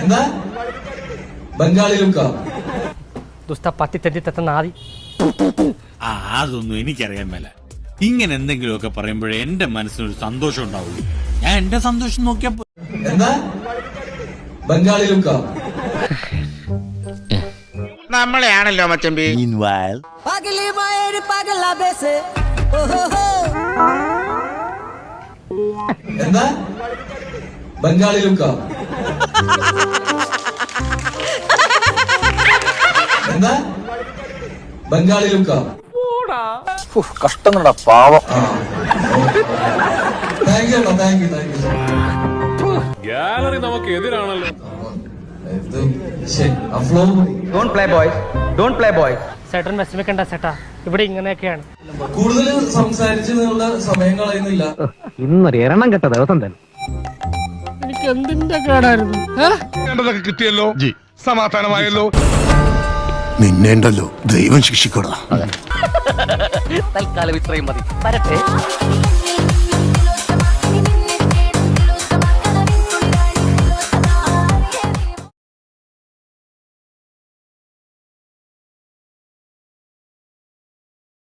എന്താ ബംഗാളി ലുക്ക ദുസ്ത പത്തി തെറ്റി തെറ്റുന്ന ആദി. അതൊന്നും എനിക്കറിയാൻ മേല. ഇങ്ങനെ എന്തെങ്കിലുമൊക്കെ പറയുമ്പോഴേ എന്റെ മനസ്സിനൊരു സന്തോഷം ഉണ്ടാവുള്ളൂ. ഞാൻ എന്റെ സന്തോഷം നോക്കിയപ്പോ എന്താ ബംഗാളി ലുക്ക നമ്മളെയാണല്ലോ മച്ചമ്പി. എന്താ ബംഗാളി ലുക്ക എന്താ ബംഗാളി ലുക്ക കഷ്ടങ്ങളുടെ പാവം. Thank you thank you thank you. Gallery നമുക്ക് എതിരാണല്ലോ. Don't play boy. ചേട്ടൻ വിഷമിക്കണ്ട ചേട്ടാ, ഇവിടെ ഇങ്ങനെയൊക്കെയാണ്. കൂടുതൽ സംസാരിച്ച് നിങ്ങളുടെ സമയം കളയുന്നില്ല. ഇന്നൊരു എരണം കെട്ട ദിവസം തന്നെ. എനിക്ക് എന്തിന്റെ കേടായിരുന്നു? കിട്ടിയല്ലോ, സമാധാനമായല്ലോ. നിന്നേണ്ടല്ലോ ദൈവം ശിക്ഷിക്കടാ. തൽക്കാലം ഇത്രയും മതി. വരട്ടെ.